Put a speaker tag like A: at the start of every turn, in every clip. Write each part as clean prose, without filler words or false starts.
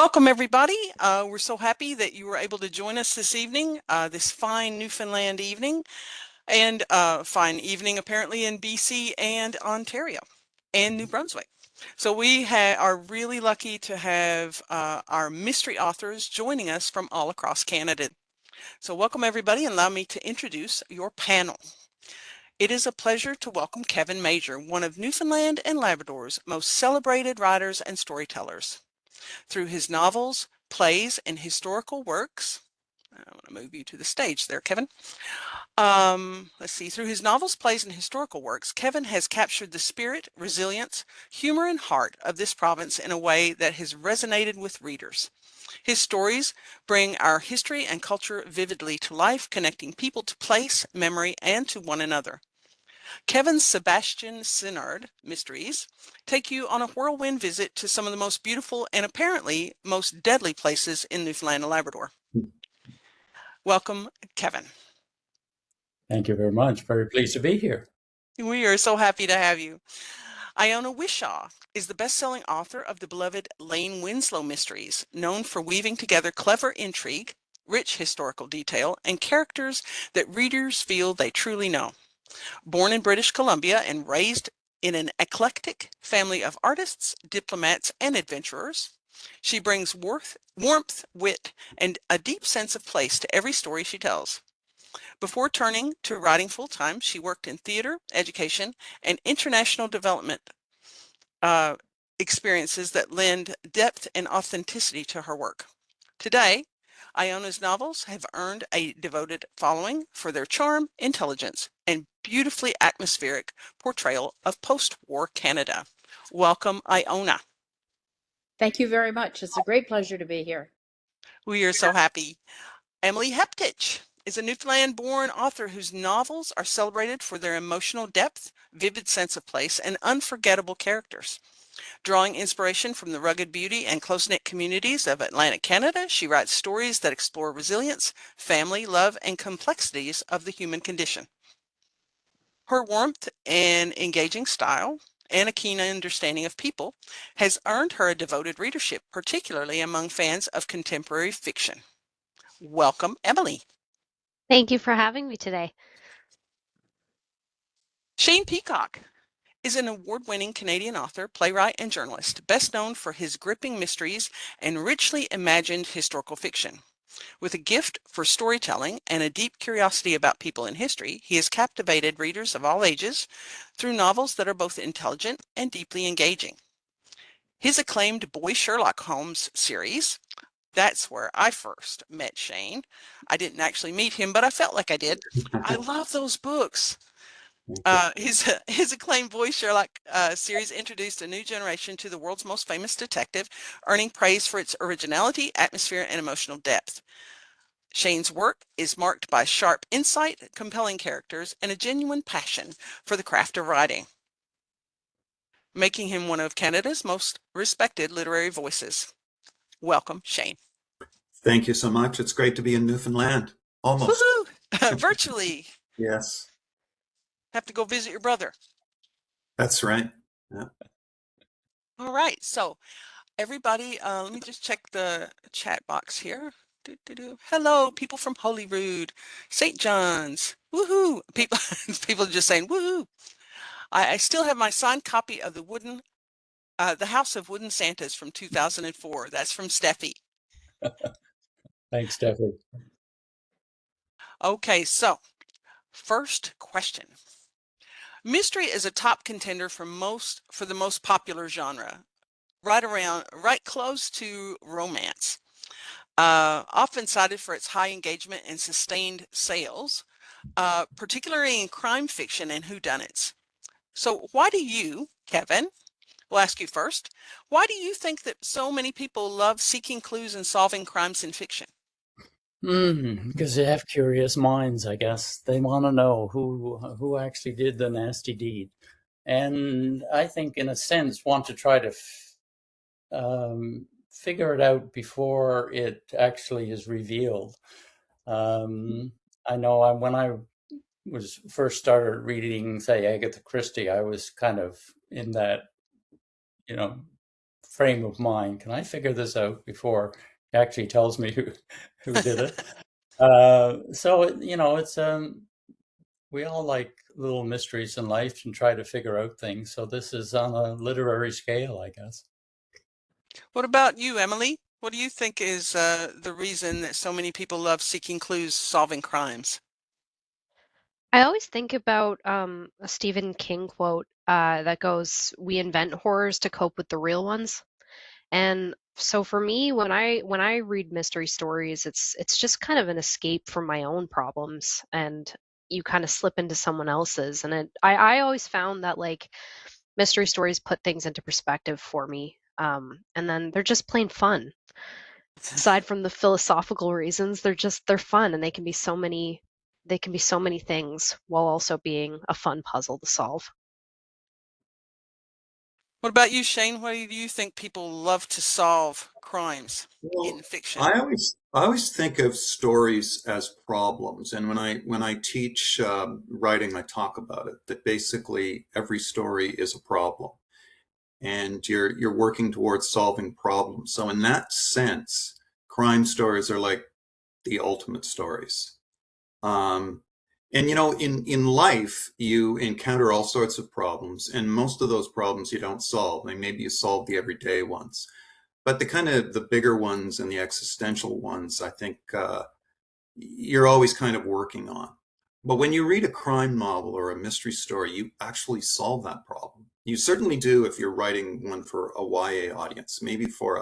A: Welcome, everybody. We're so happy that you were able to join us this evening, this fine Newfoundland evening, and fine evening apparently in BC and Ontario and New Brunswick. So we are really lucky to have our mystery authors joining us from all across Canada. So welcome, everybody, and allow me to introduce your panel. It is a pleasure to welcome Kevin Major, one of Newfoundland and Labrador's most celebrated writers and storytellers. Through his novels, plays, and historical works, I want to move you to the stage there, Kevin. Let's see. Through his novels, plays, and historical works, Kevin has captured the spirit, resilience, humor, and heart of this province in a way that has resonated with readers. His stories bring our history and culture vividly to life, connecting people to place, memory, and to one another. Kevin's Sebastian Synard Mysteries take you on a whirlwind visit to some of the most beautiful and apparently most deadly places in Newfoundland and Labrador. Welcome, Kevin.
B: Thank you very much. Very pleased to be here.
A: We are so happy to have you. Iona Whishaw is the best-selling author of the beloved Lane Winslow Mysteries, known for weaving together clever intrigue, rich historical detail, and characters that readers feel they truly know. Born in British Columbia and raised in an eclectic family of artists, diplomats, and adventurers, she brings warmth, wit, and a deep sense of place to every story she tells. Before turning to writing full-time, she worked in theater, education, and international development experiences that lend depth and authenticity to her work. Today, Iona's novels have earned a devoted following for their charm, intelligence, and beautifully atmospheric portrayal of post-war Canada. Welcome, Iona.
C: Thank you very much. It's a great pleasure to be here.
A: We are so happy. Emily Hepditch is a Newfoundland-born author whose novels are celebrated for their emotional depth, vivid sense of place, and unforgettable characters. Drawing inspiration from the rugged beauty and close-knit communities of Atlantic Canada, she writes stories that explore resilience, family, love, and complexities of the human condition. Her warmth and engaging style and a keen understanding of people has earned her a devoted readership, particularly among fans of contemporary fiction. Welcome, Emily.
D: Thank you for having me today.
A: Shane Peacock is an award-winning Canadian author, playwright, and journalist, best known for his gripping mysteries and richly imagined historical fiction. With a gift for storytelling and a deep curiosity about people and history, he has captivated readers of all ages through novels that are both intelligent and deeply engaging. His acclaimed Boy Sherlock Holmes series, that's where I first met Shane. I didn't actually meet him, but I felt like I did. I love those books. His acclaimed Boy Sherlock series introduced a new generation to the world's most famous detective, earning praise for its originality, atmosphere, and emotional depth. Shane's work is marked by sharp insight, compelling characters, and a genuine passion for the craft of writing, making him one of Canada's most respected literary voices. Welcome, Shane.
E: Thank you so much. It's great to be in Newfoundland. Almost.
A: Virtually.
E: Yes.
A: Have to go visit your brother.
E: That's right. Yeah.
A: All right. So everybody, let me just check the chat box here. Hello, people from Holyrood, St. John's, woohoo! People are just saying woohoo. I still have my signed copy of the House of Wooden Santas from 2004. That's from Steffi.
B: Thanks, Steffi.
A: Okay, so first question. Mystery is a top contender for the most popular genre, right close to romance. Often cited for its high engagement and sustained sales, particularly in crime fiction and whodunits. So why do you, Kevin, we'll ask you first, why do you think that so many people love seeking clues and solving crimes in fiction?
B: Because they have curious minds, I guess. They want to know who actually did the nasty deed. And I think, in a sense, want to try to figure it out before it actually is revealed. I know when I was first started reading, say, Agatha Christie, I was kind of in that, frame of mind. Can I figure this out before he actually tells me who did it? So, it's we all like little mysteries in life and try to figure out things. So this is on a literary scale, I guess.
A: What about you, Emily? What do you think is the reason that so many people love seeking clues, solving crimes?
D: I always think about a Stephen King quote that goes, "We invent horrors to cope with the real ones." And so for me, when I read mystery stories, it's just kind of an escape from my own problems, and you kind of slip into someone else's. And I always found that like mystery stories put things into perspective for me. And then they're just plain fun. Aside from the philosophical reasons, they're fun, and they can be so many things while also being a fun puzzle to solve.
A: What about you, Shane? Why do you think people love to solve crimes in
E: Well,
A: fiction?
E: I always think of stories as problems, and when I teach writing, I talk about it. That basically every story is a problem, and you're working towards solving problems. So in that sense, crime stories are like the ultimate stories. Um, and in life, you encounter all sorts of problems, and most of those problems you don't solve. Like maybe you solve the everyday ones, but the bigger ones and the existential ones, I think you're always kind of working on. But when you read a crime novel or a mystery story, you actually solve that problem. You certainly do if you're writing one for a YA audience. Maybe for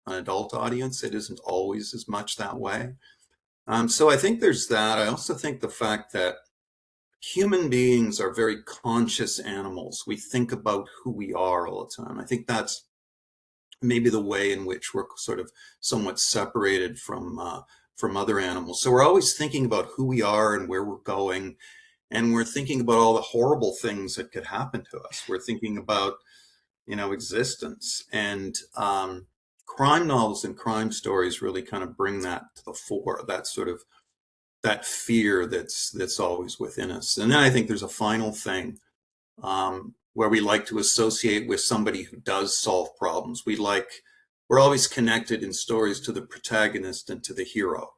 E: an adult audience, it isn't always as much that way. So I think there's that. I also think the fact that human beings are very conscious animals. We think about who we are all the time. I think that's maybe the way in which we're sort of somewhat separated from other animals. So we're always thinking about who we are and where we're going, and we're thinking about all the horrible things that could happen to us. We're thinking about existence, and crime novels and crime stories really kind of bring that to the fore. That sort of that fear that's always within us. And then I think there's a final thing where we like to associate with somebody who does solve problems. We're always connected in stories to the protagonist and to the hero.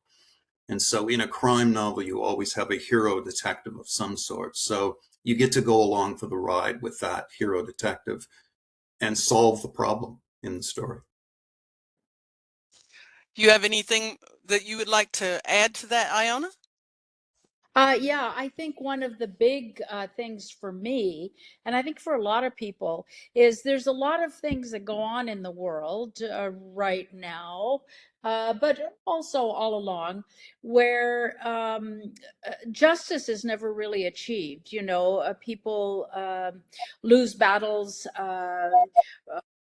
E: And so in a crime novel, you always have a hero detective of some sort. So you get to go along for the ride with that hero detective and solve the problem in the story.
A: Do you have anything that you would like to add to that, Iona?
C: Yeah, I think one of the big things for me, and I think for a lot of people, is there's a lot of things that go on in the world right now, but also all along, where justice is never really achieved. People lose battles.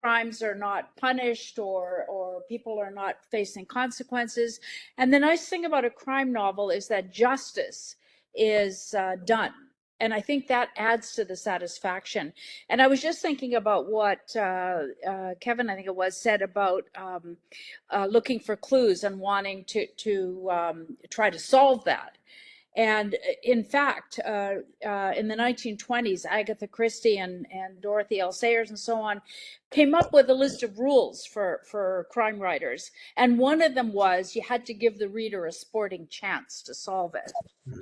C: Crimes are not punished, or people are not facing consequences. And the nice thing about a crime novel is that justice is done. And I think that adds to the satisfaction. And I was just thinking about what Kevin, I think it was, said about looking for clues and wanting to try to solve that. And in fact, in the 1920s, Agatha Christie and Dorothy L. Sayers and so on came up with a list of rules for crime writers. And one of them was you had to give the reader a sporting chance to solve it.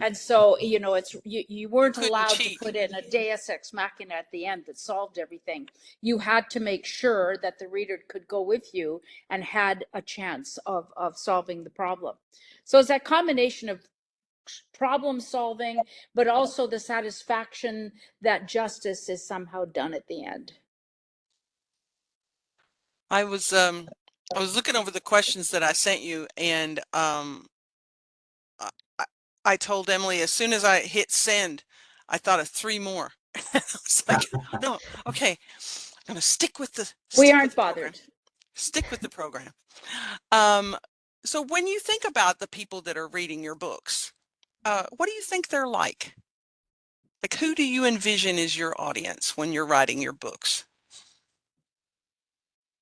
C: And so, you
A: You
C: weren't
A: couldn't
C: allowed to
A: cheat.
C: put in a deus ex machina at the end that solved everything. You had to make sure that the reader could go with you and had a chance of solving the problem. So it's that combination of problem solving, but also the satisfaction that justice is somehow done at the end.
A: I was looking over the questions that I sent you, and I, I I told Emily as soon as I hit send, I thought of three more. I was like, no, okay, I'm gonna
C: We
A: stick with
C: aren't
A: the program.
C: bothered.
A: Stick with the program. Um, so when you think about the people that are reading your books, what do you think they're like? Like, who do you envision as your audience when you're writing your books?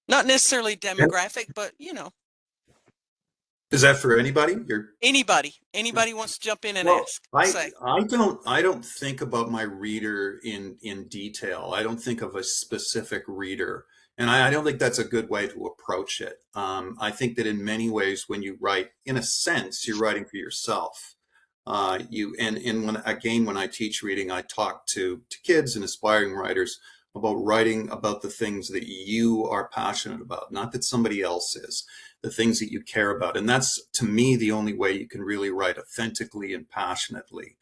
A: Not necessarily demographic, but
E: Is that for anybody?
A: anybody wants to jump in and
E: Well,
A: ask,
E: I
A: say.
E: I don't think about my reader in detail. I don't think of a specific reader And I don't think that's a good way to approach it. I think that in many ways, when you write, in a sense, you're writing for yourself. When I teach reading, I talk to kids and aspiring writers about writing about the things that you are passionate about, not that somebody else is, the things that you care about. And that's, to me, the only way you can really write authentically and passionately.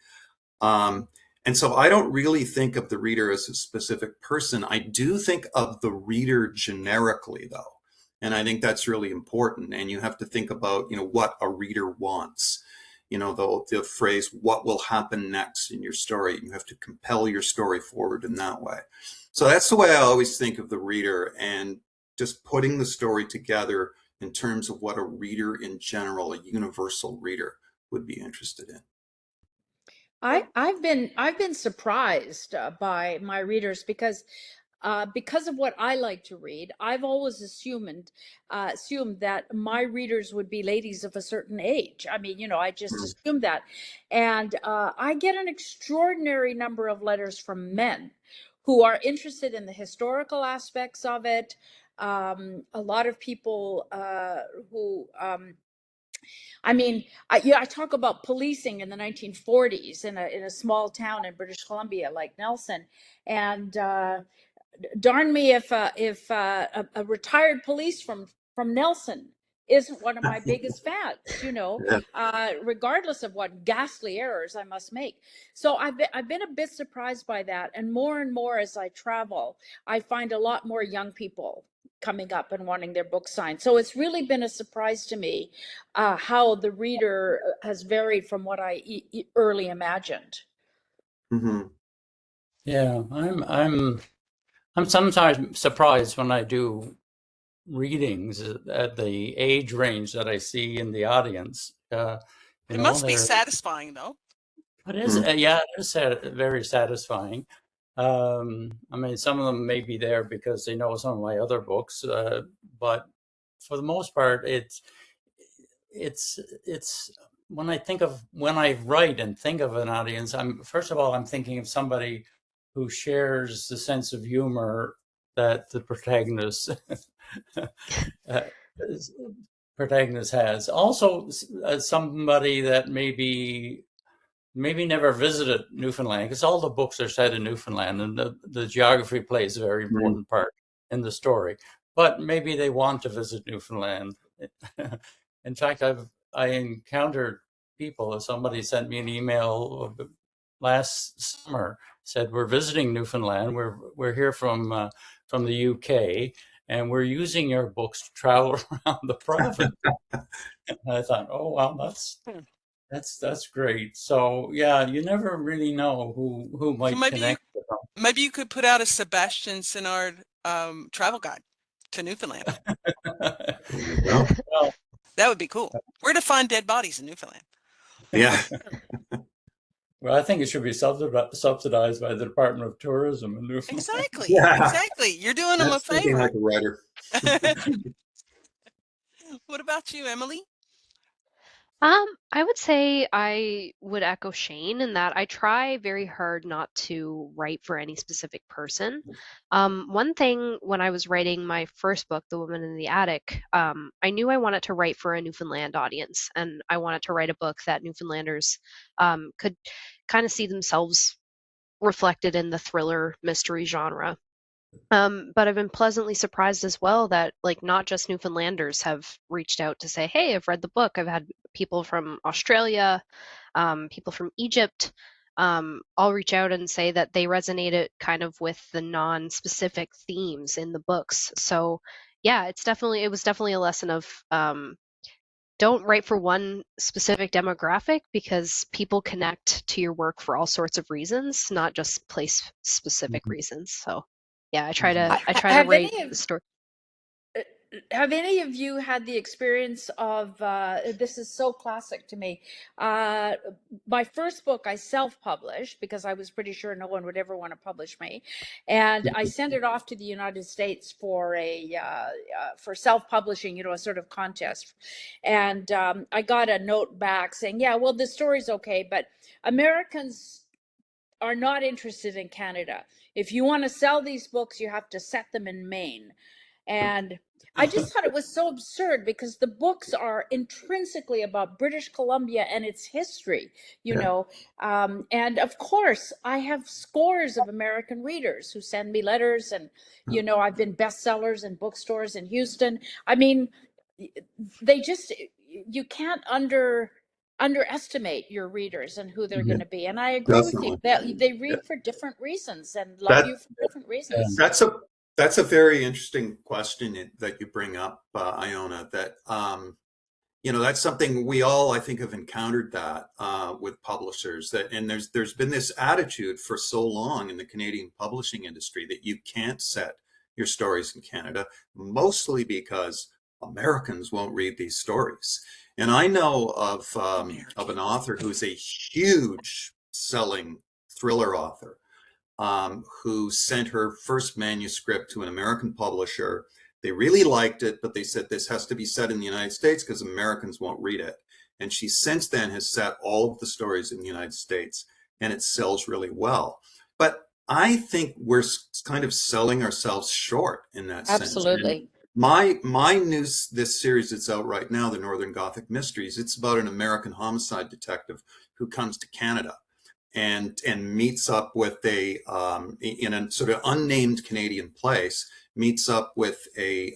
E: And so I don't really think of the reader as a specific person. I do think of the reader generically, though. And I think that's really important. And you have to think about, what a reader wants. The phrase, what will happen next in your story? You have to compel your story forward in that way. So that's the way I always think of the reader, and just putting the story together in terms of what a reader in general, a universal reader, would be interested in.
C: I've been surprised by my readers because of what I like to read. I've always assumed that my readers would be ladies of a certain age. I mean, I just assumed that, and I get an extraordinary number of letters from men who are interested in the historical aspects of it. A lot of people who I talk about policing in the 1940s in a small town in British Columbia like Nelson, and darn me if a retired police from Nelson isn't one of my biggest fans, regardless of what ghastly errors I must make. So I've been a bit surprised by that, and more as I travel, I find a lot more young people coming up and wanting their books signed. So it's really been a surprise to me how the reader has varied from what I early imagined.
E: Mm-hmm.
B: Yeah, I'm sometimes surprised when I do readings at the age range that I see in the audience.
A: It must be satisfying, though.
B: It is, yeah, it is very satisfying. I mean, some of them may be there because they know some of my other books, but for the most part, it's when I write and think of an audience, first of all, I'm thinking of somebody who shares the sense of humor that the protagonist has. Also, somebody that maybe never visited Newfoundland, because all the books are set in Newfoundland, and the geography plays a very important part in the story. But maybe they want to visit Newfoundland. In fact, I encountered people. Somebody sent me an email last summer, said, "We're visiting Newfoundland. We're here from the UK, and we're using your books to travel around the province." And I thought, oh wow, that's great. So yeah, you never really know who might connect with them.
A: Maybe you could put out a Sebastian Synard travel guide to Newfoundland.
E: Well,
A: that would be cool. Where to find dead bodies in Newfoundland.
E: Yeah.
B: Well, I think it should be subsidized by the Department of Tourism in Newfoundland.
A: Exactly. Yeah. Exactly. You're doing them a favor.
E: Like a writer.
A: What about you, Emily?
D: I would say I would echo Shane in that I try very hard not to write for any specific person. One thing when I was writing my first book, The Woman in the Attic, I knew I wanted to write for a Newfoundland audience, and I wanted to write a book that Newfoundlanders could kind of see themselves reflected in the thriller mystery genre. But I've been pleasantly surprised as well that not just Newfoundlanders have reached out to say, hey, I've read the book. I've had people from Australia, people from Egypt, all reach out and say that they resonated kind of with the non-specific themes in the books. So yeah, it was definitely a lesson of don't write for one specific demographic, because people connect to your work for all sorts of reasons, not just place specific reasons. So yeah, I try to write the story.
C: Have any of you had the experience of, this is so classic to me, my first book I self-published because I was pretty sure no one would ever want to publish me, and I sent it off to the United States for for self-publishing, a sort of contest, and I got a note back saying, yeah, well, the story's okay, but Americans are not interested in Canada. If you want to sell these books, you have to set them in Maine. And I just thought it was so absurd because the books are intrinsically about British Columbia and its history, you
E: Yeah.
C: know. And of course, I have scores of American readers who send me letters, and, you know, I've been bestsellers in bookstores in Houston. I mean, they just, you can't underestimate your readers and who they're
E: Yeah,
C: going to be. And I agree with you
E: definitely.
C: that they
E: Yeah.
C: read for different reasons and love
E: That
C: you for different reasons.
E: that's a very interesting question that you bring up, Iona. That you know, that's something we all, I think, have encountered that with publishers. That, and there's been this attitude for so long in the Canadian publishing industry that you can't set your stories in Canada, mostly because Americans won't read these stories. And I know of an author who's a huge selling thriller author, who sent her first manuscript to an American publisher. They really liked it, but they said this has to be set in the United States because Americans won't read it. And she since then has set all of the stories in the United States, and it sells really well. But I think we're kind of selling ourselves short in that sense.
C: Absolutely.
E: And my news, this series that's out right now, the Northern Gothic Mysteries, it's about an American homicide detective who comes to Canada and meets up with in a sort of unnamed Canadian place, meets up with a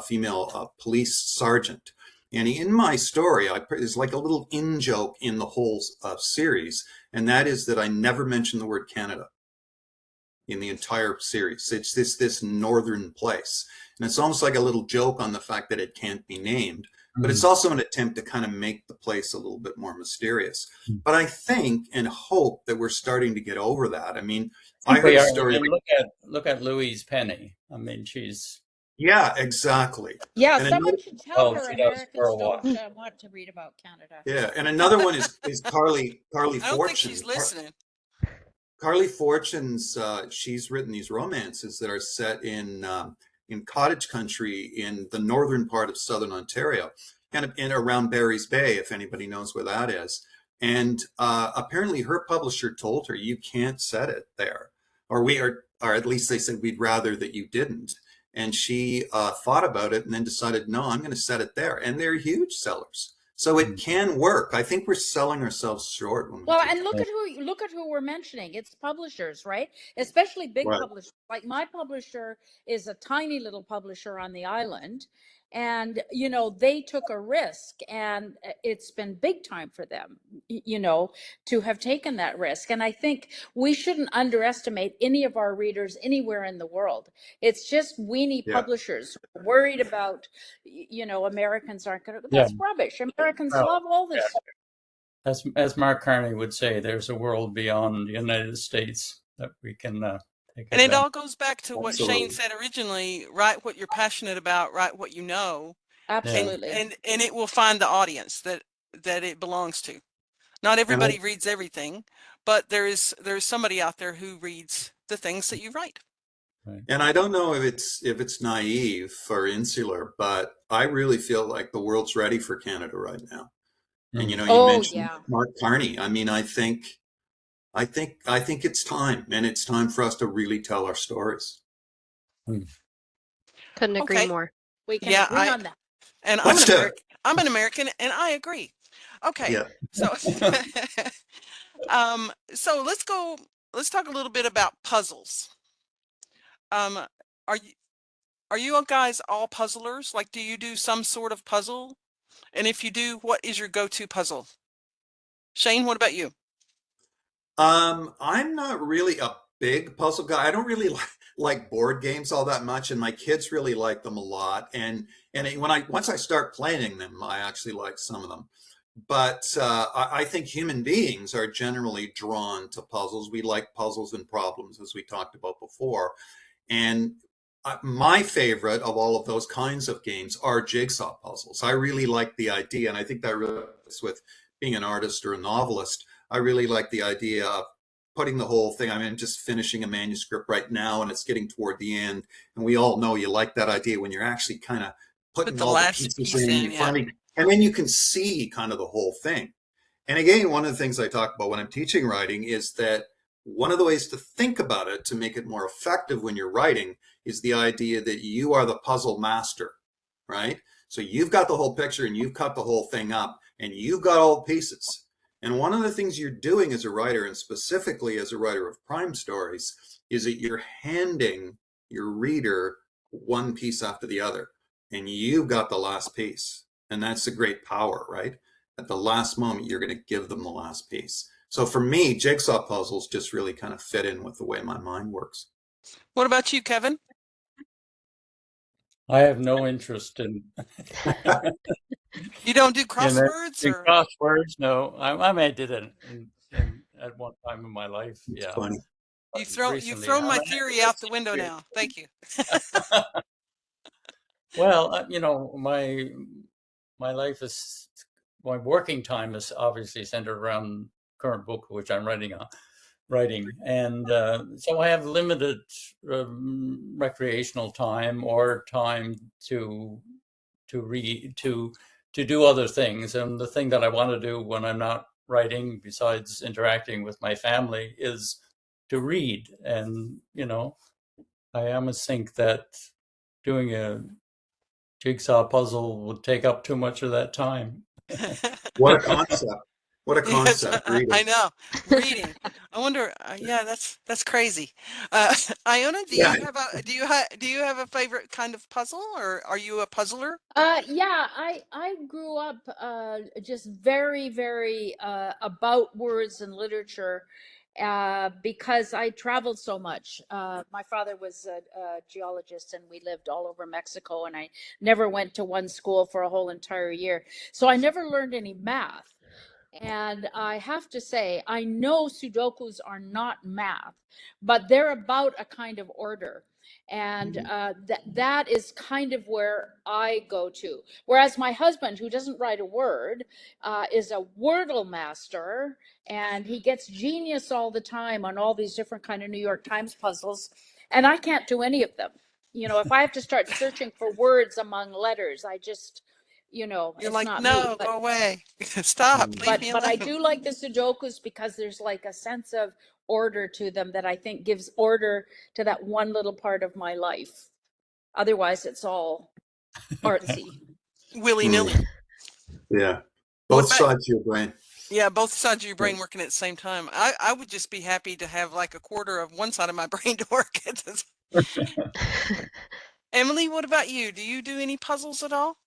E: female police sergeant. And in my story, there's like a little in-joke in the whole series, and that is that I never mention the word Canada in the entire series. It's this northern place. And it's almost like a little joke on the fact that it can't be named, but it's also an attempt to kind of make the place a little bit more mysterious. But I think and hope that we're starting to get over that. I mean, I heard a story.
B: And look at Louise Penny. I mean, she's...
E: Yeah, exactly.
C: Yeah,
E: And
C: someone should tell her
B: she does
C: Americans
B: for a while.
C: don't want to read about Canada.
E: Yeah, and another one is Carly
A: I don't think
E: Fortune.
A: she's listening.
E: Carly Fortune's she's written these romances that are set in cottage country in the northern part of southern Ontario and around Barry's Bay, if anybody knows where that is. And apparently her publisher told her, you can't set it there, or at least they said, we'd rather that you didn't. And she thought about it and then decided, no, I'm going to set it there. And they're huge sellers. So it can work. I think we're selling ourselves short. When
C: Well, and look at who we're mentioning. It's publishers, right? Especially big
E: Right.
C: publishers. Like my publisher is a tiny little publisher on the island, and you know they took a risk, and it's been big time for them, you know, to have taken that risk. And I think we shouldn't underestimate any of our readers anywhere in the world. It's just weenie publishers worried about, you know, Americans aren't going to. That's rubbish. Americans love all this.
B: As Mark Carney would say, there's a world beyond the United States that we can take
A: And it
B: advantage.
A: all goes back to what
E: Absolutely.
A: Shane said originally, write what you're passionate about, write what you know,
C: Absolutely.
A: and it will find the audience that it belongs to. Not everybody reads everything, but there's somebody out there who reads the things that you write.
B: Right.
E: And I don't know if it's naive or insular, but I really feel like the world's ready for Canada right now. And you know, you mentioned Mark Carney. I mean, I think it's time, and it's time for us to really tell our stories.
D: Couldn't agree more.
C: We can agree on that.
A: And I'm an American, and I agree. Okay, so so let's talk a little bit about puzzles. Are you guys all puzzlers? Like, do you do some sort of puzzle? And if you do, what is your go-to puzzle? Shane, what about you?
E: I'm not really a big puzzle guy. I don't really like board games all that much, and my kids really like them a lot. And once I start playing them, I actually like some of them. But I think human beings are generally drawn to puzzles. We like puzzles and problems, as we talked about before. And my favorite of all of those kinds of games are jigsaw puzzles. I really like the idea, and I think that relates with being an artist or a novelist. I really like the idea of putting the whole thing. I mean, I'm just finishing a manuscript right now, and it's getting toward the end. And we all know you like that idea when you're actually kind of putting all the pieces in, and then you can see kind of the whole thing. And again, one of the things I talk about when I'm teaching writing is that one of the ways to think about it to make it more effective when you're writing is the idea that you are the puzzle master, right? So you've got the whole picture and you've cut the whole thing up and you've got all the pieces. And one of the things you're doing as a writer, and specifically as a writer of crime stories, is that you're handing your reader one piece after the other, and you've got the last piece. And that's the great power, right? At the last moment, you're going to give them the last piece. So for me, jigsaw puzzles just really kind of fit in with the way my mind works.
A: What about you, Kevin?
B: I have no interest in
A: You don't do
B: in,
A: crosswords
B: in
A: or?
B: crosswords. No, I mean, I did it at one time in my life.
E: It's
B: Yeah,
E: funny.
A: You've
B: recently.
A: thrown my
B: I
A: theory out the window now. Thank you.
B: Well, my life is my working time is obviously centered around current book which I'm writing, and so I have limited recreational time or time to read to do other things. And the thing that I want to do when I'm not writing, besides interacting with my family, is to read. And I almost think that doing a jigsaw puzzle would take up too much of that time.
E: What a concept. What a
A: Yes,
E: concept,
A: I
E: reading.
A: know. Reading. I wonder. Yeah, that's crazy. Uh, Iona,
E: Yeah.
A: do you have a favorite kind of puzzle, or are you a puzzler?
C: Yeah, I grew up just very, very about words and literature because I traveled so much. My father was a geologist, and we lived all over Mexico, and I never went to one school for a whole entire year. So I never learned any math. And I have to say, I know Sudokus are not math, but they're about a kind of order. And that is kind of where I go to. Whereas my husband, who doesn't write a word, is a Wordle master, and he gets genius all the time on all these different kind of New York Times puzzles, and I can't do any of them. If I have to start searching for words among letters, I just,
A: You're
C: it's
A: like,
C: not me.
A: no, go away. Stop, leave me
C: But I
A: alone.
C: do like the Sudokus because there's like a sense of order to them that I think gives order to that one little part of my life. Otherwise, it's all artsy.
A: Willy-nilly.
E: Mm, yeah.
A: What
E: Both
A: about,
E: sides of your brain.
A: yeah, both sides of your
E: Yeah.
A: brain working at the same time. I would just be happy to have like a quarter of one side of my brain to work at this. Emily, what about you? Do you do any puzzles at all?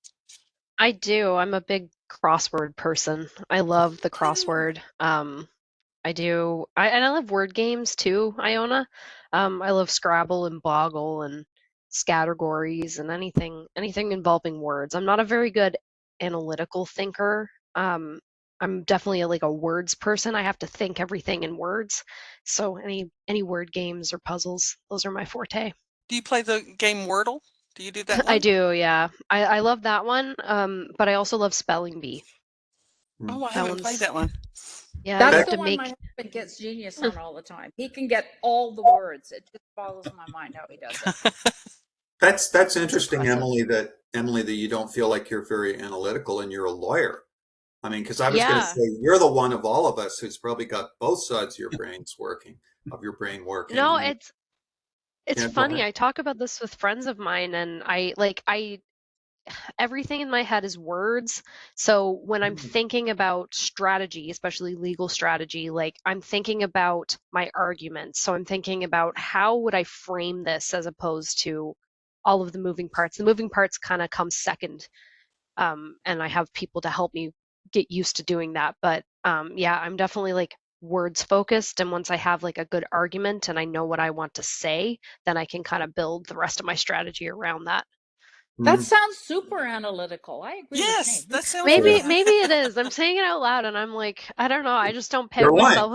D: I do. I'm a big crossword person. I love the
A: Oh,
D: crossword. I do. And I love word games too, Iona. I love Scrabble and Boggle and Scattergories and anything involving words. I'm not a very good analytical thinker. I'm definitely like a words person. I have to think everything in words. So any word games or puzzles, those are my forte.
A: do you play the game Wordle? Do you do that
D: I
A: one?
D: do, yeah. I love that one. But I also love Spelling Bee.
E: Mm.
A: Oh, I
D: That
A: haven't played
D: one's
A: that one.
D: yeah, you
C: That's
D: have
E: That,
C: the
D: to
C: one my
D: make
C: husband gets genius on all the time. He can get all the words. It just boggles my mind how he does it.
E: that's
A: That's
E: interesting,
A: impressive.
E: Emily, that you don't feel like you're very analytical and you're a lawyer. I mean, because I was going to
D: yeah.
E: say you're the one of all of us who's probably got both sides of your brain working.
D: No,
E: And
D: it's
E: yeah, go
D: funny.
E: ahead.
D: I talk about this with friends of mine, and I everything in my head is words. So when I'm
E: Mm,
D: thinking about strategy, especially legal strategy, like I'm thinking about my arguments. So I'm thinking about how would I frame this as opposed to all of the moving parts. The moving parts kind of come second, and I have people to help me get used to doing that. But yeah, I'm definitely like words focused. And once I have like a good argument and I know what I want to say, then I can kind of build the rest of my strategy around that.
C: That
E: mm.
C: sounds super analytical. I agree with
A: Yes,
C: Shane.
A: that sounds
E: Yeah,
A: like
D: Maybe
A: that.
D: maybe it is. I'm saying it out loud, and I'm like, I don't know. I just don't peg
E: you're lying.
D: myself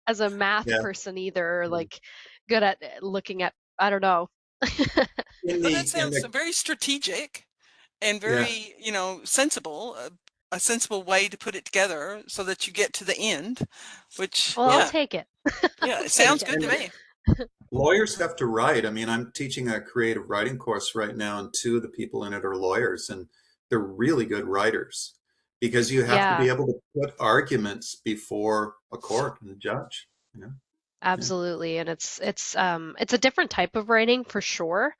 D: as a math
E: Yeah.
D: person either, or like good at looking at. I don't know.
A: Well, that
E: In
A: sounds
E: the
A: very strategic and
E: yeah.
A: very, sensible, a sensible way to put it together so that you get to the end, which,
D: Well, I'll
E: Well,
A: yeah,
D: take it.
A: yeah,
D: I'll
A: it
D: take
A: sounds
D: it.
A: good to
E: and
A: me.
E: lawyers have to write. I mean, I'm teaching a creative writing course right now, and two of the people in it are lawyers, and they're really good writers because you have to be
D: Yeah.
E: able to put arguments before a court and a judge. You know?
D: Absolutely, and it's a different type of writing for sure,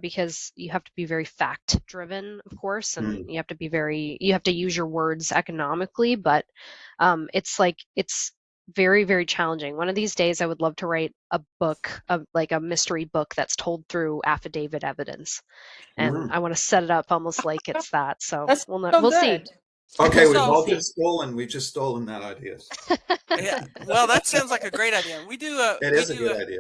D: because you have to be very fact driven, of course, and
E: Mm.
D: you have to use your words economically, but it's very, very challenging. One of these days, I would love to write a book of like a mystery book that's told through affidavit evidence, and
E: Mm.
D: I want to set it up almost like it's that. So
C: That's
D: we'll know,
C: so
D: we'll see.
C: good.
E: Okay,
A: So,
E: we've just stolen that idea.
A: yeah, well, that sounds like a great idea.
E: It is a good idea.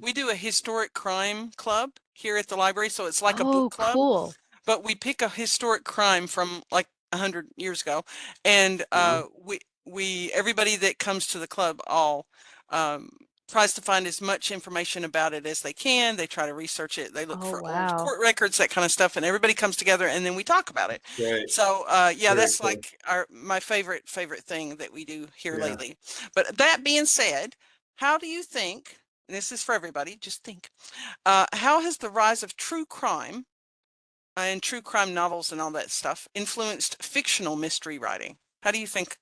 A: We do a historic crime club here at the library, so it's like a book
D: Oh,
A: club,
D: cool.
A: but we pick a historic crime from like 100 years ago, and
E: Wow.
A: we everybody that comes to the club all um, tries to find as much information about it as they can. They try to research it. They look
D: Oh,
A: for old
D: wow.
A: court records, that kind of stuff, and everybody comes together and then we talk about it.
E: Great.
A: So yeah,
E: Very
A: that's
E: cool.
A: like my favorite thing that we do here
E: Yeah.
A: lately. But that being said, how do you think, and this is for everybody, just think, how has the rise of true crime and true crime novels and all that stuff influenced fictional mystery writing? How do you think?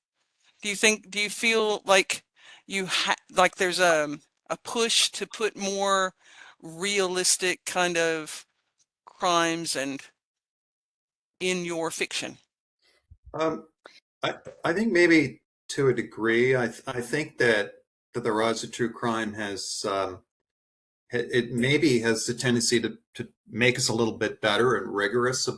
A: Do you feel like like there's a push to put more realistic kind of crimes and in your fiction?
E: Um, I think maybe to a degree. I think that the rise of true crime has it maybe has the tendency to make us a little bit better and rigorous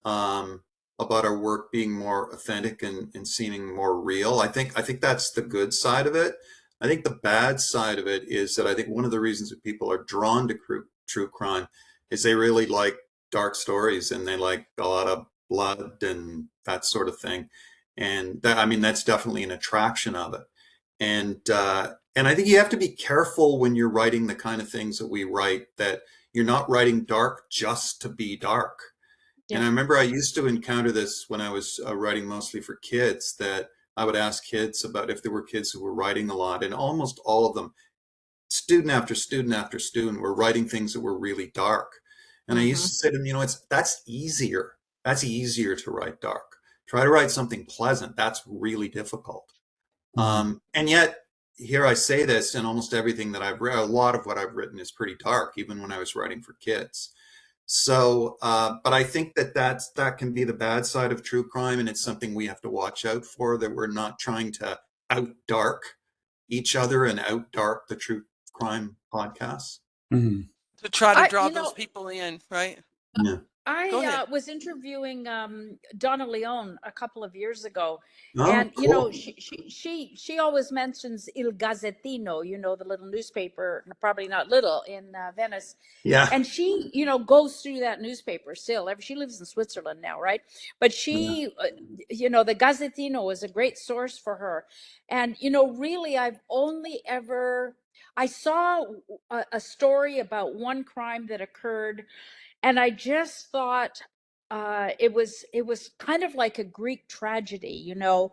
E: um, about our work being more authentic and seeming more real. I think that's the good side of it. I think the bad side of it is that I think one of the reasons that people are drawn to true crime is they really like dark stories and they like a lot of blood and that sort of thing. And that, I mean, that's definitely an attraction of it. And I think you have to be careful when you're writing the kind of things that we write, that you're not writing dark just to be dark. And
D: Yep.
E: I remember I used to encounter this when I was writing mostly for kids, that I would ask kids about if there were kids who were writing a lot, and almost all of them, student after student after student, were writing things that were really dark. And I used to say to them, you know, that's easier. That's easier to write dark. Try to write something pleasant. That's really difficult. And yet, here I say this, and almost everything that I've read, a lot of what I've written is pretty dark, even when I was writing for kids. So, but I think that can be the bad side of true crime, and it's something we have to watch out for, that we're not trying to out dark each other and out dark the true crime podcasts.
B: Mhm.
A: To try to
C: I,
A: draw
C: you
A: those
C: know,
A: people in, right?
E: Yeah.
A: Go ahead.
C: I was interviewing Donna Leon a couple of years ago,
E: Oh,
C: and you know,
E: cool.
C: she always mentions Il Gazzettino, you know, the little newspaper, probably not little, in Venice,
E: Yeah.
C: and she, you know, goes through that newspaper still. She lives in Switzerland now, right? But
E: Yeah.
C: she, you know, the Gazzettino was a great source for her, and you know, really, I saw a story about one crime that occurred, and I just thought it was kind of like a Greek tragedy, you know.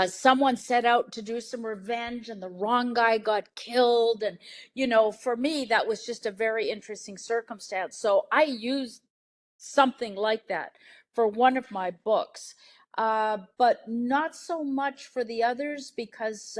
C: Someone set out to do some revenge, and the wrong guy got killed, and you know, for me, that was just a very interesting circumstance. So I used something like that for one of my books, but not so much for the others because.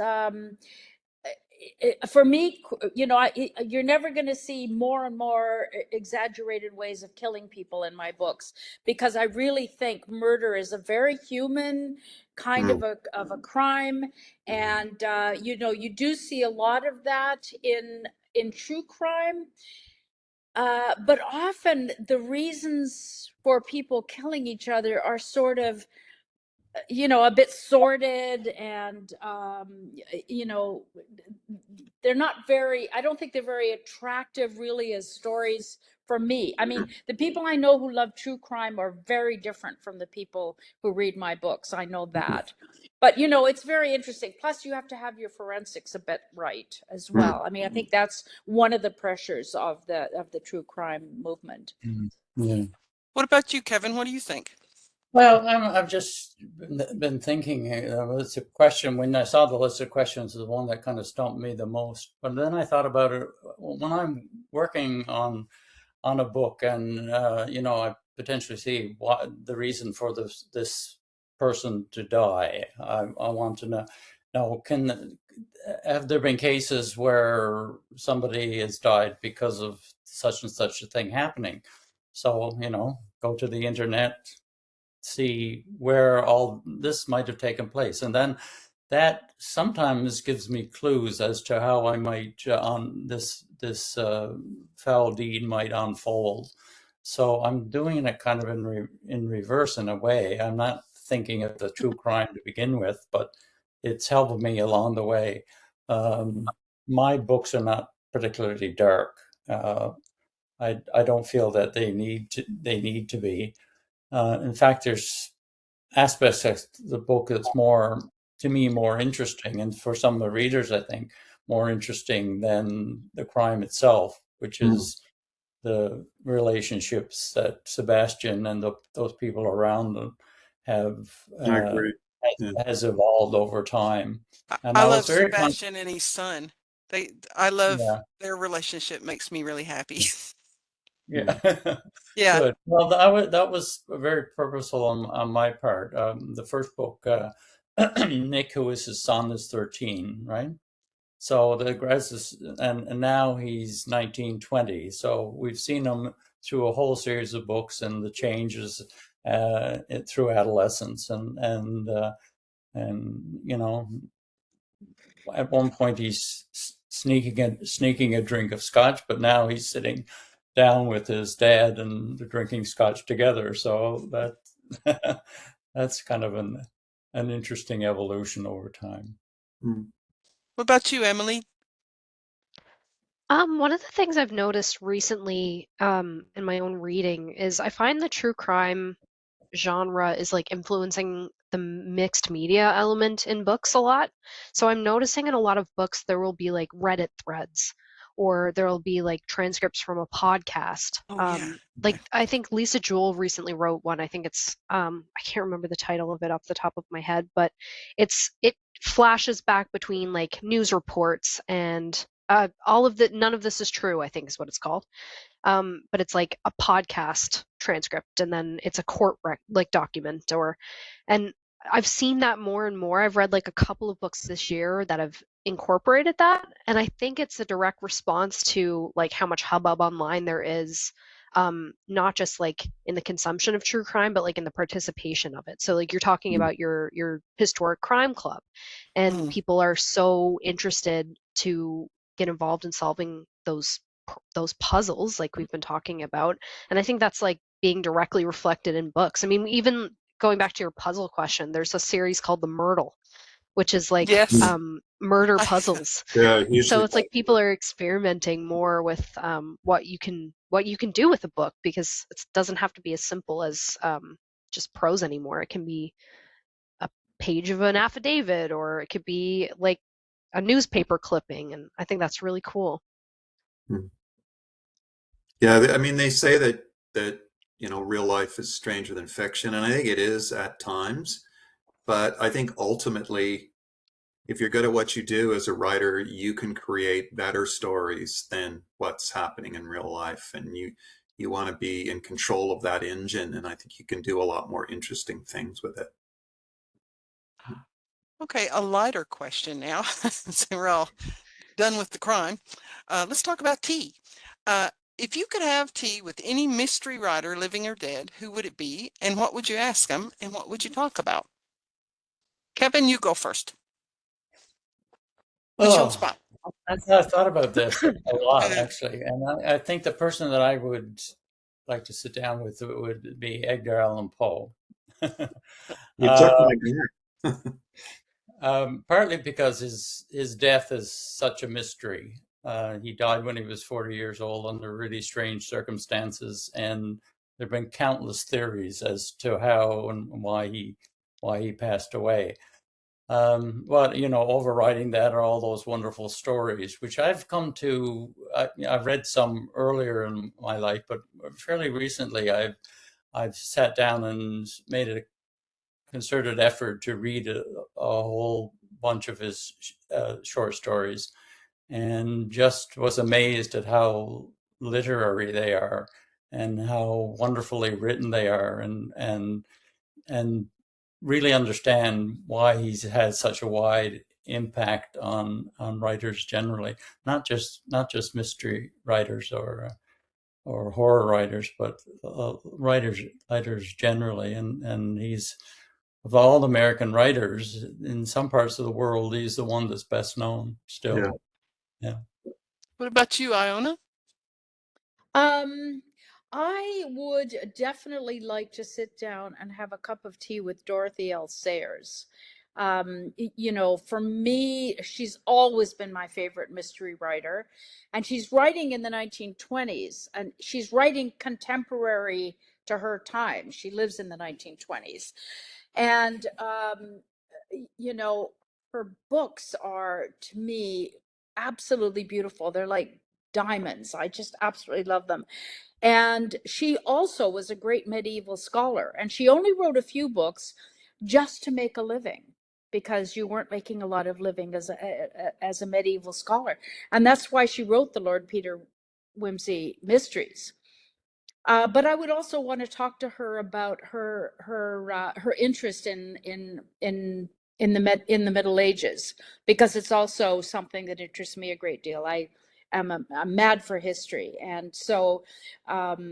C: For me, you know, you're never going to see more and more exaggerated ways of killing people in my books, because I really think murder is a very human kind
E: Mm.
C: of a crime, and you know, you do see a lot of that in true crime, but often the reasons for people killing each other are sort of, you know, a bit sordid, and you know, they're not very, I don't think they're very attractive really as stories for me. I mean, the people I know who love true crime are very different from the people who read my books, I know that. But you know, it's very interesting, plus you have to have your forensics a bit right as
E: Mm.
C: well. I mean, I think that's one of the pressures of the true crime movement.
B: Yeah.
A: What about you, Kevin? What do you think?
B: Well, I've just been thinking. It's a question. When I saw the list of questions, is the one that kind of stumped me the most. But then I thought about it when I'm working on a book, and you know, I potentially see what the reason for this person to die. I want to know. Now, have there been cases where somebody has died because of such and such a thing happening? So, go to the internet, see where all this might have taken place. And then that sometimes gives me clues as to how I might on this foul deed might unfold. So I'm doing it kind of in reverse in a way. I'm not thinking of the true crime to begin with, but it's helping me along the way. My books are not particularly dark. I don't feel that they need to be. In fact, there's aspects of the book that's to me, more interesting, and for some of the readers, I think, more interesting than the crime itself, which is the relationships that Sebastian and those people around them have
E: I agree.
B: has evolved over time. And
A: I
B: I
A: love
B: was very
A: Sebastian and his son. I love
B: yeah.
A: their relationship, makes me really happy.
B: Yeah.
A: Yeah.
B: Good. Well, that was very purposeful on my part. The first book, Nick, who is his son, is 13, right? So the grass is, and now he's 19, 20. So we've seen him through a whole series of books and the changes through adolescence, and at one point he's sneaking a drink of scotch, but now he's sitting down with his dad and they're drinking scotch together. So that that's kind of an interesting evolution over time.
A: What about you, Emily?
D: One of the things I've noticed recently, in my own reading is I find the true crime genre is like influencing the mixed media element in books a lot. So I'm noticing in a lot of books there will be like Reddit threads or there will be like transcripts from a podcast.
A: Oh, yeah.
D: Like I think Lisa Jewell recently wrote one. I think it's I can't remember the title of it off the top of my head, but it flashes back between like news reports and all of the none of this is true, I think is what it's called. But it's like a podcast transcript and then it's a like document and I've seen that more and more. I've read like a couple of books this year that have incorporated that, and I think it's a direct response to like how much hubbub online there is, not just like in the consumption of true crime, but like in the participation of it. So like you're talking about your historic crime club, and
A: Mm.
D: people are so interested to get involved in solving those puzzles like we've been talking about, and I think that's like being directly reflected in books. I mean, even going back to your puzzle question, there's a series called The Myrtle, which is like
A: Yes.
D: murder puzzles.
E: Yeah,
D: So
E: usually.
D: it's like people are experimenting more with what you can do with a book, because it doesn't have to be as simple as just prose anymore. It can be a page of an affidavit, or it could be like a newspaper clipping, and I think that's really cool.
E: Yeah, I mean, they say that real life is stranger than fiction, and I think it is at times. But I think ultimately, if you're good at what you do as a writer, you can create better stories than what's happening in real life, and you want to be in control of that engine, and I think you can do a lot more interesting things with it.
A: Okay, a lighter question now. So we're all done with the crime. Let's talk about tea. If you could have tea with any mystery writer, living or dead, who would it be, and what would you ask them, and what would you talk about? Kevin, you go first. Put you on the
B: Oh,
A: spot.
B: I've thought about this a lot, actually, and I think the person that I would like to sit down with would be Edgar Allan Poe.
E: You took
B: uh,
E: my guess.
B: Partly because his death is such a mystery. He died when he was 40 years old under really strange circumstances, and there have been countless theories as to how and why he passed away. But overriding that are all those wonderful stories, which I've come to. I've read some earlier in my life, but fairly recently, I've sat down and made a concerted effort to read a whole bunch of his short stories, and just was amazed at how literary they are and how wonderfully written they are, and really understand why he's had such a wide impact on writers generally, not just mystery writers or horror writers, but writers generally. And he's, of all American writers in some parts of the world, he's the one that's best known still.
E: Yeah.
B: Yeah.
A: What about you, Iona?
C: I would definitely like to sit down and have a cup of tea with Dorothy L. Sayers. You know, for me, she's always been my favorite mystery writer, and she's writing in the 1920s, and she's writing contemporary to her time. She lives in the 1920s, and you know, her books are, to me, absolutely beautiful. They're like diamonds. I just absolutely love them. And she also was a great medieval scholar, and she only wrote a few books just to make a living, because you weren't making a lot of living as a medieval scholar. And that's why she wrote the Lord Peter Wimsey Mysteries. But I would also want to talk to her about her interest in the Middle Ages, because it's also something that interests me a great deal. I'm mad for history, and so I'd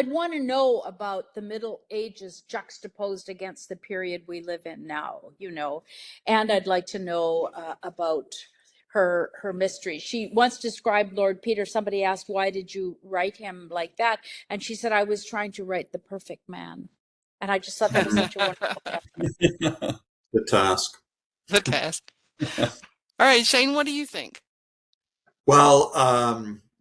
C: want to know about the Middle Ages juxtaposed against the period we live in now, you know, and I'd like to know about her mystery. She once described Lord Peter. Somebody asked, "Why did you write him like that?" And she said, "I was trying to write the perfect man." And I just thought that was such a wonderful answer.
E: The task.
A: The task. All right, Shane, what do you think?
E: Well,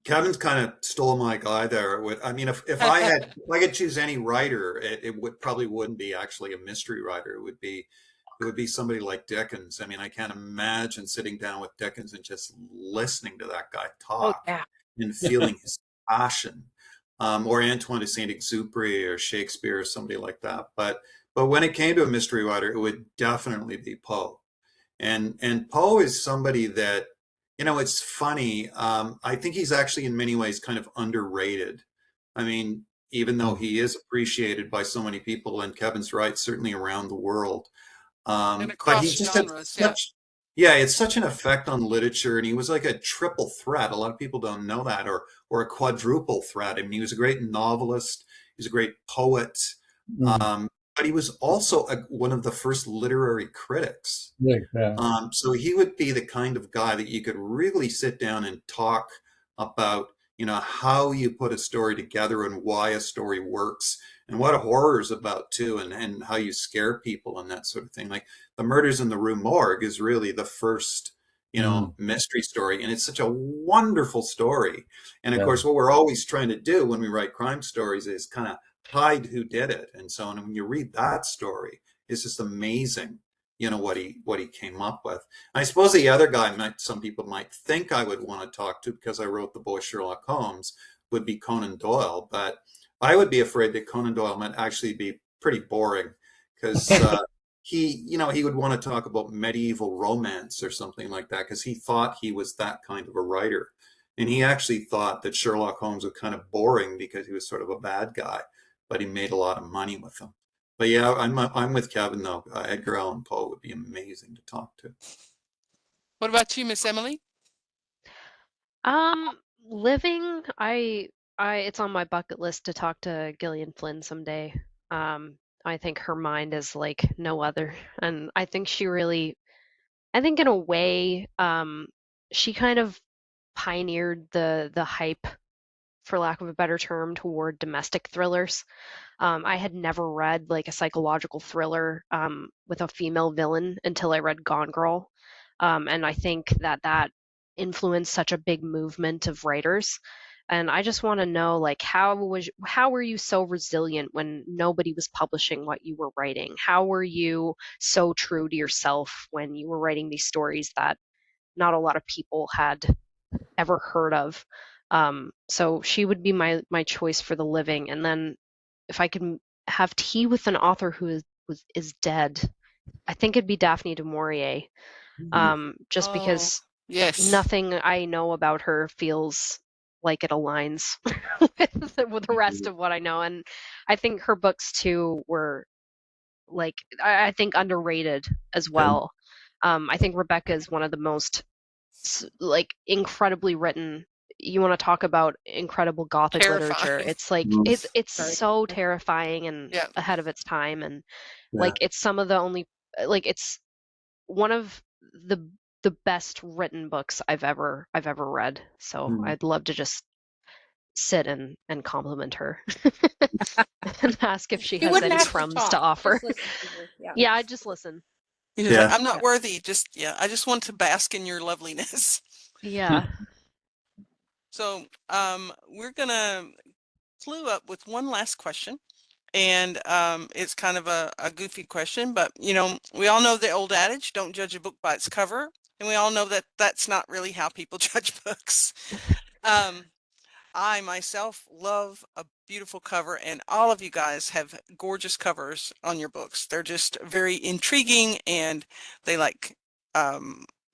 E: Kevin's kind of stole my guy there. I mean, if I could choose any writer, it would probably wouldn't be actually a mystery writer. It would be somebody like Dickens. I mean, I can't imagine sitting down with Dickens and just listening to that guy
C: Oh
E: talk
C: yeah.
E: and feeling his passion, or Antoine de Saint-Exupéry or Shakespeare or somebody like that. But when it came to a mystery writer, it would definitely be Poe. And Poe is somebody that, you know, it's funny. I think he's actually in many ways kind of underrated. I mean, even though he is appreciated by so many people, and Kevin's right, certainly around the world.
A: And
E: But he
A: across
E: just had
A: genres, yeah.
E: such, yeah, it's such an effect on literature, and he was like a triple threat. A lot of people don't know that, or a quadruple threat. I mean, he was a great novelist, he was a great poet, but he was also one of the first literary critics.
B: Yeah.
E: So he would be the kind of guy that you could really sit down and talk about, you know, how you put a story together and why a story works and what a horror is about too, and how you scare people and that sort of thing. Like The Murders in the Rue Morgue is really the first, you know, mystery story, and it's such a wonderful story. And of course, what we're always trying to do when we write crime stories is kind of hide who did it and so on. And when you read that story, it's just amazing, you know, what he came up with. I suppose the other guy some people might think I would want to talk to, because I wrote the boy Sherlock Holmes, would be Conan Doyle. But I would be afraid that Conan Doyle might actually be pretty boring, because he would want to talk about medieval romance or something like that, because he thought he was that kind of a writer. And he actually thought that Sherlock Holmes was kind of boring because he was sort of a bad guy, but he made a lot of money with him. But yeah, I'm with Kevin though. Edgar Allan Poe would be amazing to talk to.
A: What about you, Miss Emily?
D: Living, I it's on my bucket list to talk to Gillian Flynn someday. I think her mind is like no other, and I think I think in a way, she kind of pioneered the hype, for lack of a better term, toward domestic thrillers. I had never read like a psychological thriller with a female villain until I read Gone Girl, and I think that influenced such a big movement of writers. And I just want to know, like, how were you so resilient when nobody was publishing what you were writing? How were you so true to yourself when you were writing these stories that not a lot of people had ever heard of? So she would be my choice for the living. And then if I could have tea with an author who is dead, I think it'd be Daphne du Maurier. Just
A: Oh,
D: because
A: yes.
D: nothing I know about her feels like it aligns with the rest of what I know. And I think her books too were like I think underrated as well. I think Rebecca is one of the most like incredibly written. You want to talk about incredible Gothic literature?
A: Terrifying.
D: It's like
E: Mm.
D: it's
C: Sorry.
D: so terrifying and
A: Yeah.
D: ahead of its time, and
E: Yeah.
D: like it's some of the only like it's one of the the best written books I've ever read. So
E: Mm.
D: I'd love to just sit and compliment her and ask if she
C: You
D: has
C: wouldn't
D: any
C: have to
D: crumbs
C: talk.
D: to offer.
C: Just listen to her. Yeah.
D: Yeah, I'd just listen.
A: He's like,
E: Yeah.
A: I'm not worthy. Just, yeah, I just want to bask in your loveliness.
D: Yeah.
A: So, we're gonna clue up with one last question. And it's kind of a goofy question, but you know, we all know the old adage, don't judge a book by its cover. And we all know that that's not really how people judge books. Um, I myself love a beautiful cover, and all of you guys have gorgeous covers on your books. They're just very intriguing, and they like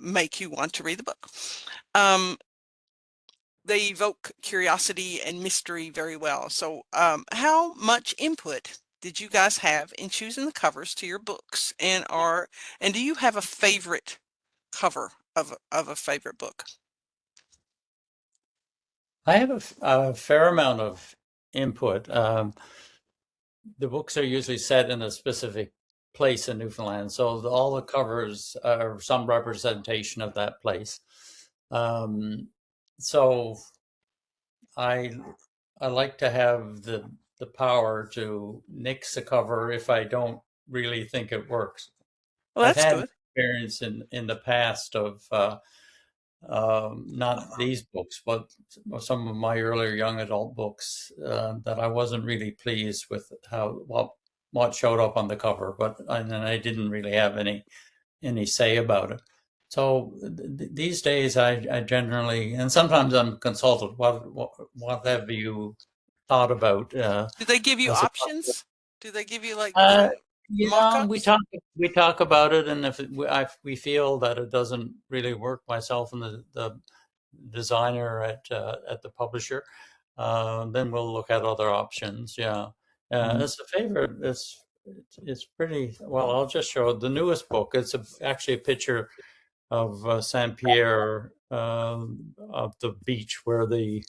A: make you want to read the book. They evoke curiosity and mystery very well. So, how much input did you guys have in choosing the covers to your books? And do you have a favorite cover of a favorite book?
B: I have a fair amount of input. The books are usually set in a specific place in Newfoundland, so all the covers are some representation of that place. So I I like to have the power to nix a cover if I don't really think it works.
A: Well,
B: I've
A: that's
B: had
A: good.
B: experience in the past of not these books, but some of my earlier young adult books that I wasn't really pleased with what showed up on the cover, and I didn't really have any say about it. So these days, I generally, and sometimes I'm consulted. What have you thought about
A: Do they give you
B: as a
A: options? Do they give you like
B: uh,
A: different
B: yeah,
A: mock-ups?
B: we talk about it, and if we feel that it doesn't really work, myself and the designer at the publisher, then we'll look at other options. Yeah, as a favorite, it's pretty well. I'll just show the newest book. It's actually a picture of Saint Pierre, of the beach where the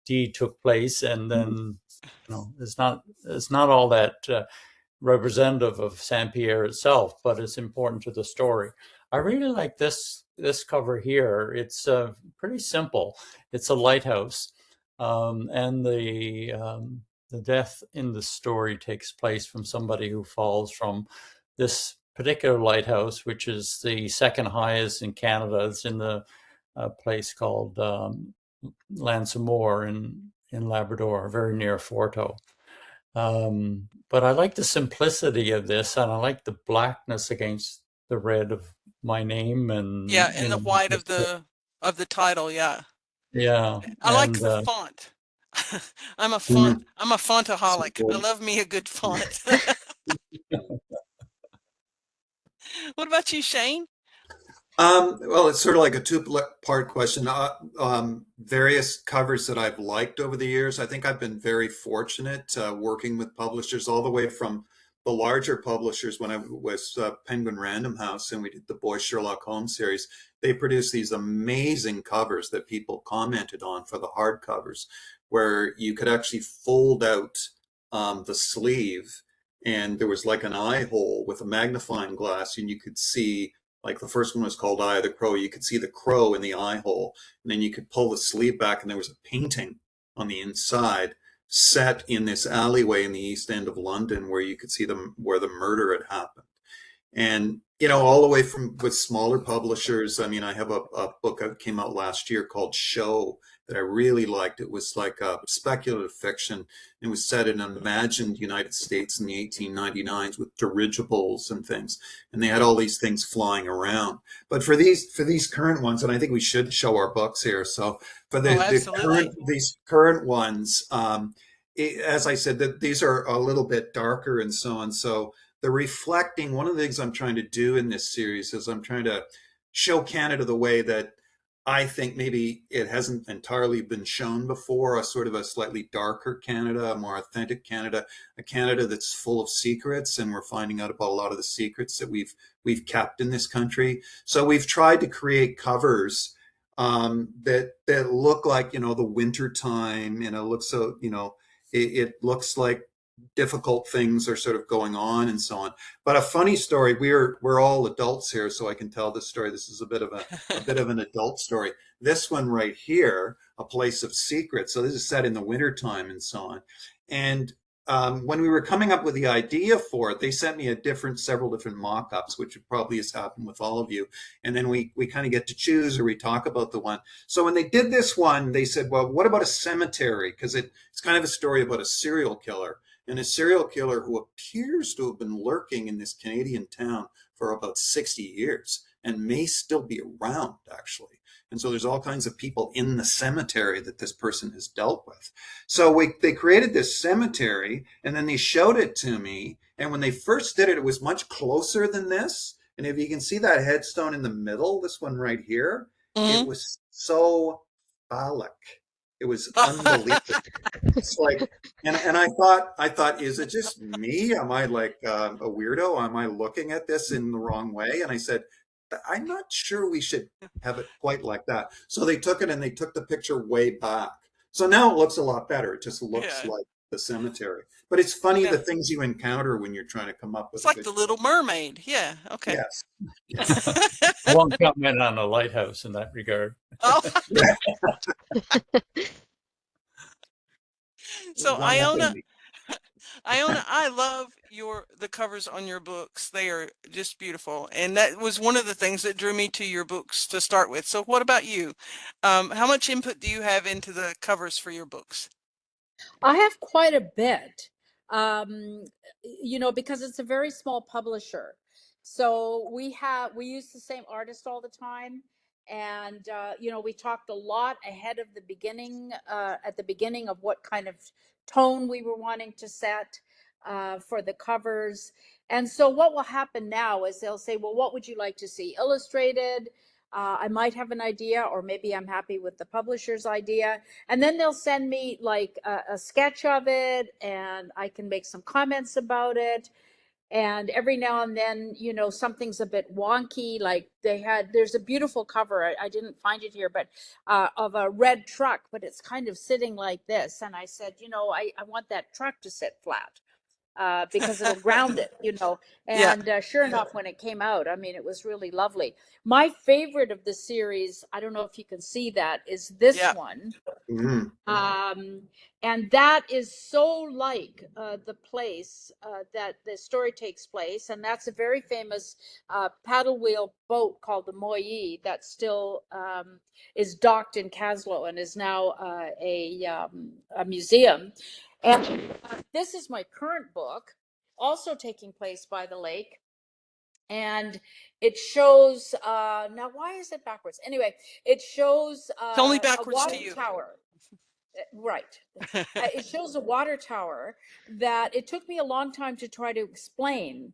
B: deed took place, and then it's not all that representative of Saint Pierre itself, but it's important to the story. I really like this cover here. It's pretty simple. It's a lighthouse, and the death in the story takes place from somebody who falls from this particular lighthouse, which is the second highest in Canada. It's in the place called Lansamore in Labrador, very near Forto. But I like the simplicity of this, and I like the blackness against the red of my name, and
A: Yeah, and the white of the title, yeah.
B: yeah,
A: I like
B: and
A: the font.
E: Mm.
A: I'm a fontaholic. I love me a good font. What about you, Shane?
E: Well, it's sort of like a two-part question. Various covers that I've liked over the years. I think I've been very fortunate working with publishers all the way from the larger publishers when I was Penguin Random House and we did the Boy Sherlock Holmes series. They produced these amazing covers that people commented on for the hardcovers, where you could actually fold out the sleeve and there was like an eye hole with a magnifying glass and you could see, like the first one was called Eye of the Crow. You could see the crow in the eye hole, and then you could pull the sleeve back, and there was a painting on the inside set in this alleyway in the East End of London where you could see where the murder had happened. And all the way from with smaller publishers. I mean, I have a book that came out last year called Show that I really liked. It was like a speculative fiction. It was set in an imagined United States in the 1899s with dirigibles and things, and they had all these things flying around. But for these current ones, and I think we should show our books here. So for these current ones, as I said, that these are a little bit darker and so on. So the reflecting, one of the things I'm trying to do in this series is I'm trying to show Canada the way that I think maybe it hasn't entirely been shown before, a sort of a slightly darker Canada, a more authentic Canada, a Canada that's full of secrets, and we're finding out about a lot of the secrets that we've kept in this country. So we've tried to create covers that look like, the winter time, and it looks so, it looks like difficult things are sort of going on and so on. But a funny story, we're all adults here, so I can tell this story. This is a bit of an adult story. This one right here, A Place of Secrets. So this is set in the wintertime and so on. And when we were coming up with the idea for it, they sent me several different mock-ups, which probably has happened with all of you. And then we kind of get to choose, or we talk about the one. So when they did this one, they said, well, what about a cemetery? Because it's kind of a story about a serial killer, and a serial killer who appears to have been lurking in this Canadian town for about 60 years and may still be around, actually. And so there's all kinds of people in the cemetery that this person has dealt with. So they created this cemetery, and then they showed it to me. And when they first did it, it was much closer than this. And if you can see that headstone in the middle, this one right here, it was so phallic. It was unbelievable. It's like, and I thought, is it just me? Am I like a weirdo? Am I looking at this in the wrong way? And I said, I'm not sure we should have it quite like that. So they took it and they took the picture way back. So now it looks a lot better. It just looks like the cemetery. But it's funny the things you encounter when you're trying to come up with
A: It's like The Little Mermaid. Yeah. Okay.
E: Yes.
B: I won't comment on a lighthouse in that regard.
A: Oh. So Iona, I love the covers on your books. They are just beautiful. And that was one of the things that drew me to your books to start with. So what about you? How much input do you have into the covers for your books?
C: I have quite a bit, because it's a very small publisher. So we use the same artist all the time. And, we talked a lot ahead of the beginning, at the beginning of what kind of tone we were wanting to set for the covers. And so what will happen now is they'll say, well, what would you like to see illustrated? I might have an idea, or maybe I'm happy with the publisher's idea. And then they'll send me like a sketch of it, and I can make some comments about it. And every now and then, something's a bit wonky. Like there's a beautiful cover. I didn't find it here, but of a red truck, but it's kind of sitting like this. And I said, I want that truck to sit flat. Because it'll ground it, And sure enough, when it came out, I mean, it was really lovely. My favorite of the series, I don't know if you can see that, is this one. And that is so like the place that the story takes place. And that's a very famous paddle wheel boat called the Moyi that still is docked in Caslow and is now a museum. And this is my current book, also taking place by the lake. And it shows, now why is it backwards? Anyway, it shows
A: It's only
C: a
A: backwards
C: water
A: to you.
C: tower. Right. It shows a water tower that it took me a long time to try to explain.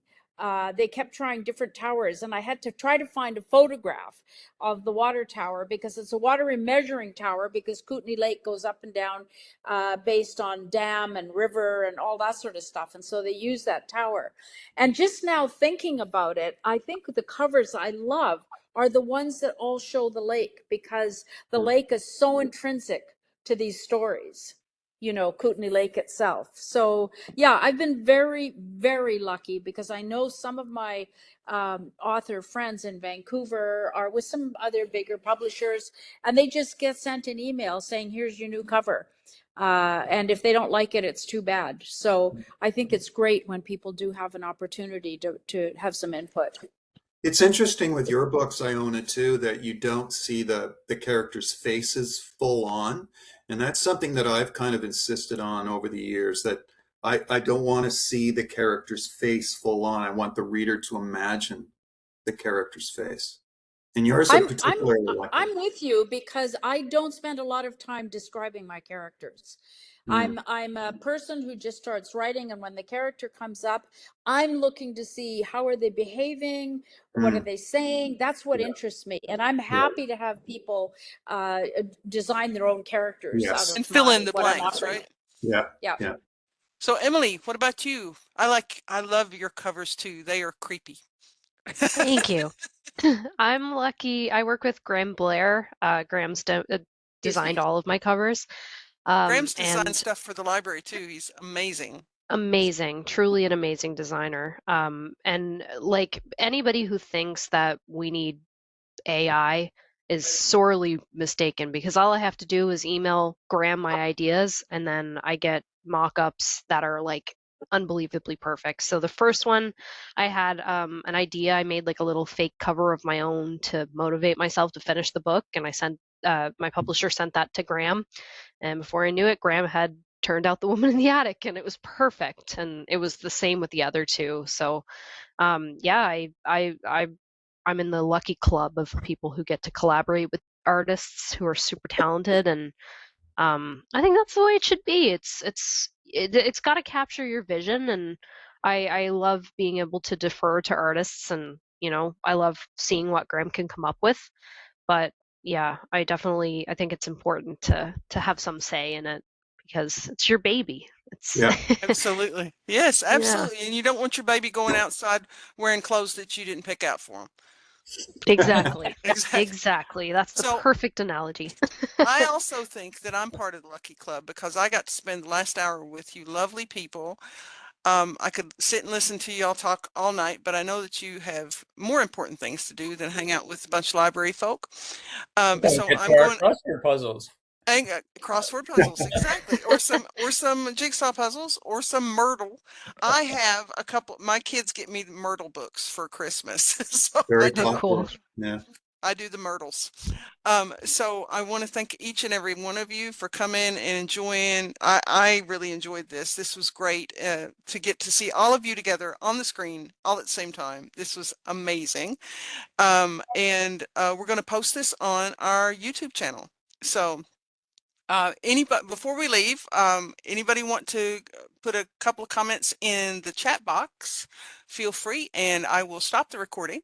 C: They kept trying different towers, and I had to try to find a photograph of the water tower because it's a water measuring tower, because Kootenay Lake goes up and down based on dam and river and all that sort of stuff. And so they use that tower. And just now thinking about it, I think the covers I love are the ones that all show the lake, because the lake is so intrinsic to these stories, Kootenay Lake itself. So yeah, I've been very, very lucky, because I know some of my author friends in Vancouver are with some other bigger publishers, and they just get sent an email saying, here's your new cover. And if they don't like it, it's too bad. So I think it's great when people do have an opportunity to have some input.
E: It's interesting with your books, Iona, too, that you don't see the characters' faces full on. And that's something that I've kind of insisted on over the years, that I don't want to see the character's face full on. I want the reader to imagine the character's face. And yours are particularly lucky.
C: I'm with you because I don't spend a lot of time describing my characters.
E: Mm.
C: I'm a person who just starts writing, and when the character comes up, I'm looking to see how are they behaving, what are
E: Mm.
C: they saying. That's what
E: Yeah.
C: interests me, and I'm happy to have people design their own characters out
E: Yes.
C: of
A: And fill in the
C: what I'm
A: blanks,
C: offering.
A: right?
E: Yeah.
C: Yeah.
E: Yeah.
A: So Emily, what about you? I love your covers too. They are creepy.
D: Thank you. I'm lucky. I work with Graham Blair. Graham's designed all of my covers.
A: Graham's designed
D: And
A: stuff for the library too. He's amazing.
D: amazing, truly an amazing designer. And like anybody who thinks that we need AI is sorely mistaken because all I have to do is email Graham my ideas and then I get mock-ups that are like unbelievably perfect. So the first one I had an idea. I made like a little fake cover of my own to motivate myself to finish the book, and I sent my publisher sent that to Graham, and before I knew it, Graham had turned out The Woman in the Attic, and it was perfect. And it was the same with the other two. So yeah, I'm in the lucky club of people who get to collaborate with artists who are super talented, and I think that's the way it should be. It's got to capture your vision, and I love being able to defer to artists, and I love seeing what Graham can come up with. But yeah, I think it's important to have some say in it because it's your baby. It's
E: Yeah.
A: Absolutely. Yes,
D: yeah,
A: absolutely. And you don't want your baby going outside wearing clothes that you didn't pick out for him.
D: exactly.
A: Exactly.
D: Exactly. That's the
A: So
D: perfect analogy.
A: I also think that I'm part of the lucky club because I got to spend the last hour with you lovely people. I could sit and listen to y'all talk all night, but I know that you have more important things to do than hang out with a bunch of library folk.
B: We gotta
A: So
B: get
A: I'm
B: to our
A: going
B: crossword puzzles.
A: and crossword puzzles, exactly, or some jigsaw puzzles, or some Myrtle. I have a couple. My kids get me the Myrtle books for Christmas, so
E: Very
D: Oh, cool.
E: thoughtful. Yeah.
A: I do the Myrtles. So I want to thank each and every one of you for coming and enjoying. I really enjoyed this. This was great to get to see all of you together on the screen all at the same time. This was amazing. And we're going to post this on our YouTube channel. So anybody, before we leave, anybody want to put a couple of comments in the chat box? Feel free, and I will stop the recording.